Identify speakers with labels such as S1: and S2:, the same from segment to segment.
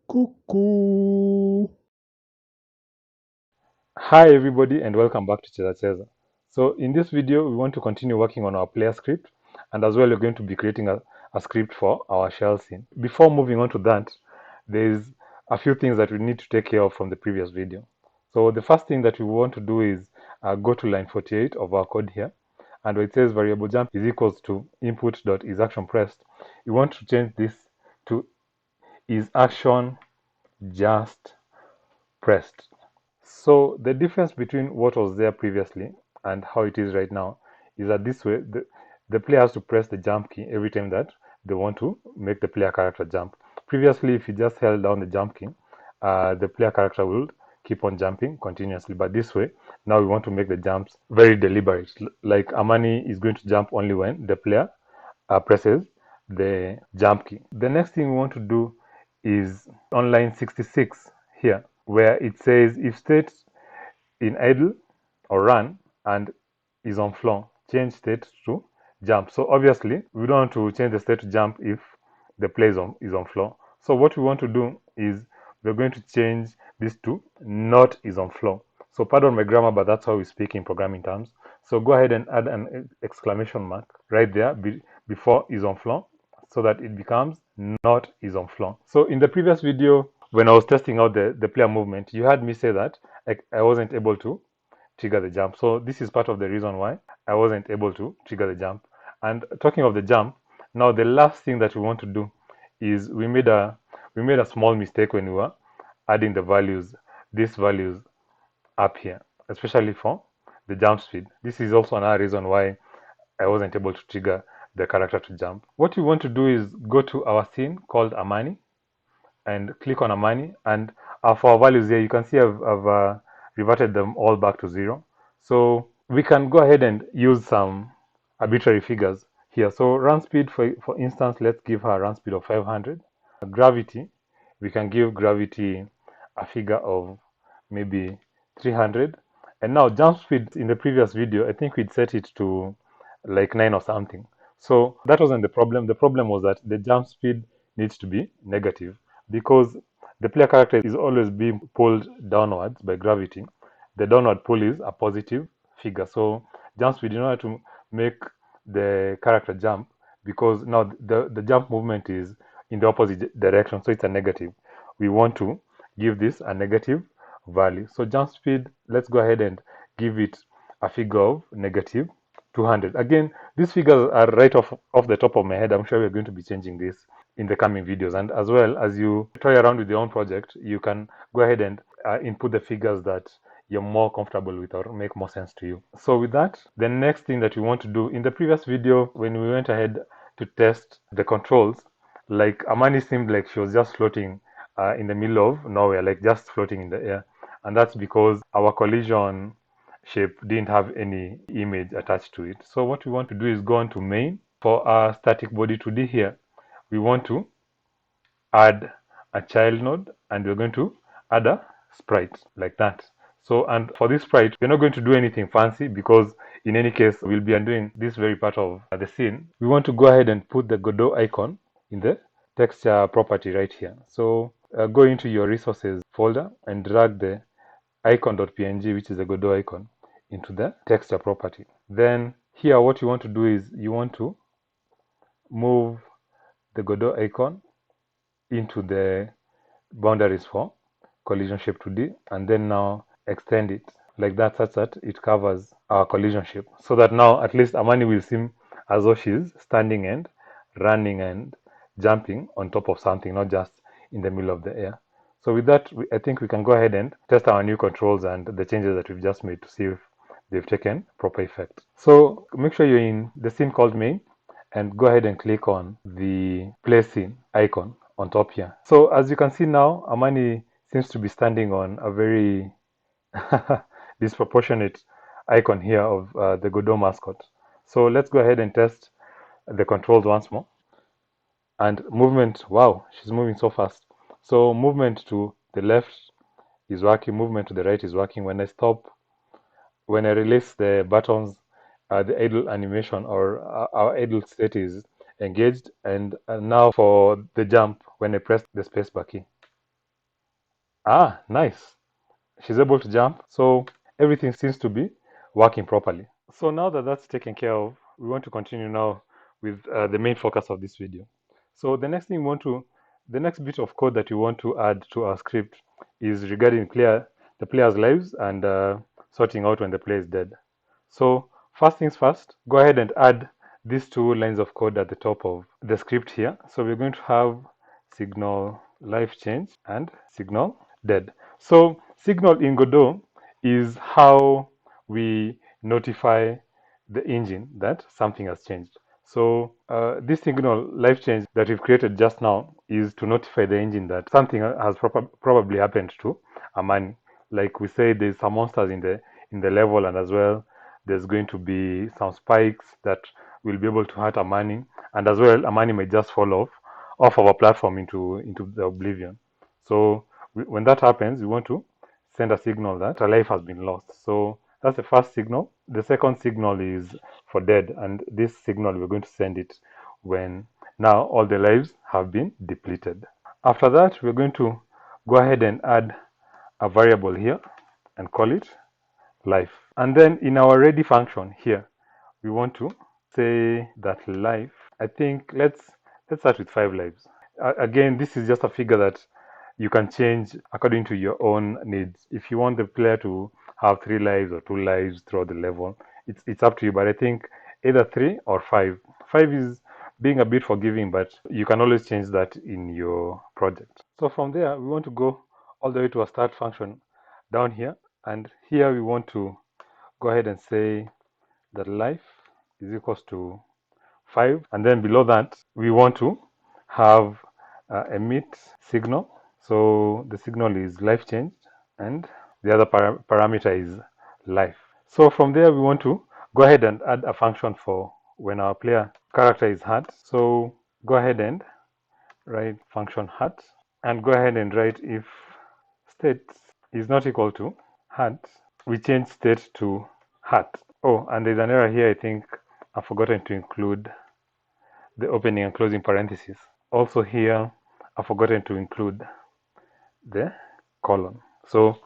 S1: Cuckoo. Hi everybody and welcome back to Cheza. So in this video we want to continue working on our player script, and as well we're going to be creating a script for our shell scene. Before moving on to that, there's a few things that we need to take care of from the previous video. So the first thing that we want to do is go to line 48 of our code here, and where it says variable jump is equals to input.isActionPressed, we want to change this to isAction just pressed. So the difference between what was there previously and how it is right now is that this way the player has to press the jump key every time that they want to make the player character jump. Previously, if you just held down the jump key, the player character will keep on jumping continuously. But this way, now we want to make the jumps very deliberate. Like Amani is going to jump only when the player presses the jump key. The next thing we want to do is on line 66 here, where it says if state in idle or run and is on floor, change state to jump. So obviously we don't want to change the state to jump if the player is on floor. So what we want to do is we're going to change this to not is on floor. So pardon my grammar, but that's how we speak in programming terms. So go ahead and add an exclamation mark right there before is on floor, so that it becomes not is on floor. So in the previous video, when I was testing out the player movement, you had me say that I wasn't able to trigger the jump. So this is part of the reason why I wasn't able to trigger the jump. And talking of the jump, now the last thing that we want to do is we made a small mistake when we were adding these values up here, especially for the jump speed. This is also another reason why I wasn't able to trigger the character to jump. What we want to do is go to our scene called Amani and click on Amani, and for our values here, you can see I've reverted them all back to 0. So we can go ahead and use some arbitrary figures here. So run speed, for instance, let's give her a run speed of 500. Gravity, we can give gravity a figure of maybe 300. And now jump speed, in the previous video, I think we'd set it to like 9 or something. So that wasn't the problem. The problem was that the jump speed needs to be negative, because the player character is always being pulled downwards by gravity. The downward pull is a positive figure. So jump speed, in order to make the character jump, because now the jump movement is in the opposite direction, so it's a negative. We want to give this a negative value. So jump speed, let's go ahead and give it a figure of negative 200. Again, these figures are right off the top of my head. I'm sure we're going to be changing this in the coming videos. And as well, as you toy around with your own project, you can go ahead and input the figures that you're more comfortable with or make more sense to you. So with that, the next thing that we want to do, in the previous video, when we went ahead to test the controls, like Amani seemed like she was just floating in the middle of nowhere, like just floating in the air. And that's because our collision shape didn't have any image attached to it. So what we want to do is go on to main. For our static body 2D here, we want to add a child node, and we're going to add a sprite like that. So, and for this sprite, we're not going to do anything fancy, because in any case, we'll be undoing this very part of the scene. We want to go ahead and put the Godot icon in the texture property right here. So go into your resources folder and drag the icon.png, which is the Godot icon, into the texture property. Then here, what you want to do is you want to move the Godot icon into the boundaries for collision shape 2D, and then now extend it like that, such that it covers our collision shape, so that now at least Amani will seem as though she's standing and running and jumping on top of something, not just in the middle of the air. So with that, I think we can go ahead and test our new controls and the changes that we've just made to see if they've taken proper effect. So make sure you're in the scene called main, and go ahead and click on the play scene icon on top here. So as you can see now, Amani seems to be standing on a very disproportionate icon here of the Godot mascot. So let's go ahead and test the controls once more. And movement, wow, she's moving so fast. So movement to the left is working, movement to the right is working. When I stop, when I release the buttons, the idle animation, or our idle state is engaged. And now for the jump, when I press the spacebar key. Ah, nice. She's able to jump. So everything seems to be working properly. So now that that's taken care of, we want to continue now with the main focus of this video. So the next bit of code that you want to add to our script is regarding the player's lives and sorting out when the player is dead. So first things first, go ahead and add these two lines of code at the top of the script here. So we're going to have signal life change and signal dead. So signal in Godot is how we notify the engine that something has changed. So this signal life change that we've created just now is to notify the engine that something has probably happened to Amani. Like we say, there's some monsters in the level, and as well there's going to be some spikes that will be able to hurt Amani, and as well Amani may just fall off our platform into the oblivion. So when that happens, we want to send a signal that a life has been lost. So that's the first signal. The second signal is for dead, and this signal we're going to send it when now all the lives have been depleted. After that, we're going to go ahead and add a variable here and call it life. And then in our ready function here, we want to say that life, I think let's start with 5 lives. Again, this is just a figure that you can change according to your own needs. If you want the player to have 3 lives or 2 lives throughout the level, it's up to you. But I think either 3 or 5. 5 is being a bit forgiving, but you can always change that in your project. So from there, we want to go all the way to a start function down here, and here we want to go ahead and say that life is equals to 5, and then below that we want to have emit signal. So the signal is life changed, and the other parameter is life. So from there we want to go ahead and add a function for when our player character is hurt. So go ahead and write function hurt, and go ahead and write if state is not equal to hurt, we change state to hurt. Oh, and there's an error here. I think I've forgotten to include the opening and closing parentheses. Also here, I've forgotten to include the colon. So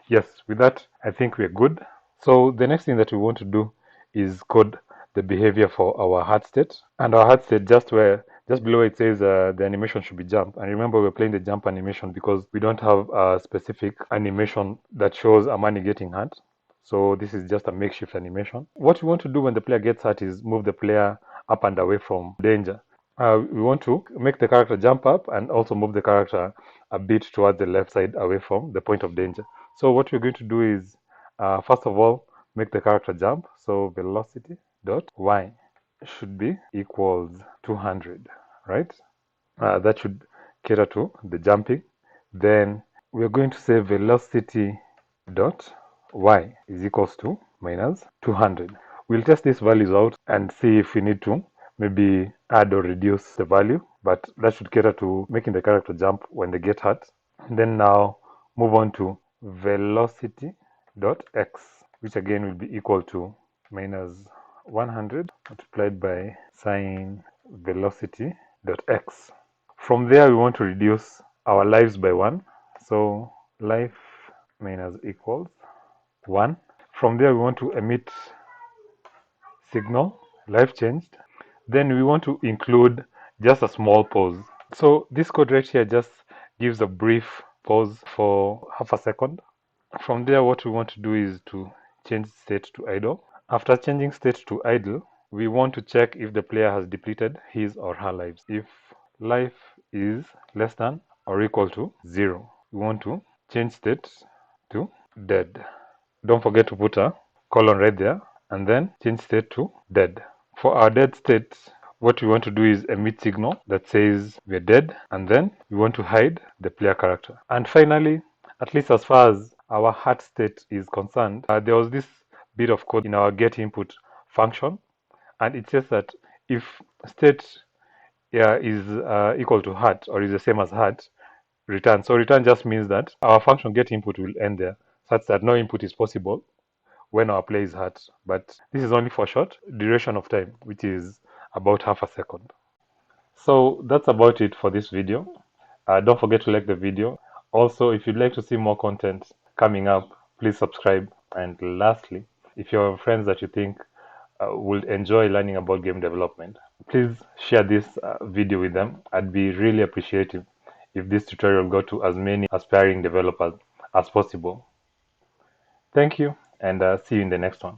S1: yes, with that, I think we're good. So the next thing that we want to do is code the behavior for our hard state. And our hard state, just below it says the animation should be jump. And remember, we're playing the jump animation because we don't have a specific animation that shows Amani getting hurt. So this is just a makeshift animation. What we want to do when the player gets hurt is move the player up and away from danger. We want to make the character jump up and also move the character a bit towards the left side away from the point of danger. So what we're going to do is, first of all, make the character jump. So velocity dot y should be equals 200, right? That should cater to the jumping. Then we're going to say velocity dot y is equals to minus 200. We'll test these values out and see if we need to maybe add or reduce the value, but that should cater to making the character jump when they get hurt. And then now move on to velocity dot x, which again will be equal to minus 100 multiplied by sine velocity dot x. From there, we want to reduce our lives by 1. So life minus equals 1. From there, we want to emit signal, life changed. Then we want to include just a small pause. So this code right here just gives a brief pause for half a second. From there, what we want to do is to change state to idle. After changing state to idle, we want to check if the player has depleted his or her lives. If life is less than or equal to 0, we want to change state to dead. Don't forget to put a colon right there, and then change state to dead. For our dead state, what we want to do is emit signal that says we're dead, and then we want to hide the player character. And finally, at least as far as our hard state is concerned, there was this bit of code in our get input function, and it says that if state is equal to hard or is the same as hard, return. So return just means that our function get input will end there, such that no input is possible when our play is hard. But this is only for short duration of time, which is about half a second. So that's about it for this video. Don't forget to like the video. Also, if you'd like to see more content coming up, please subscribe. And lastly, if you have friends that you think would enjoy learning about game development, please share this video with them. I'd be really appreciative if this tutorial got to as many aspiring developers as possible. Thank you, and see you in the next one.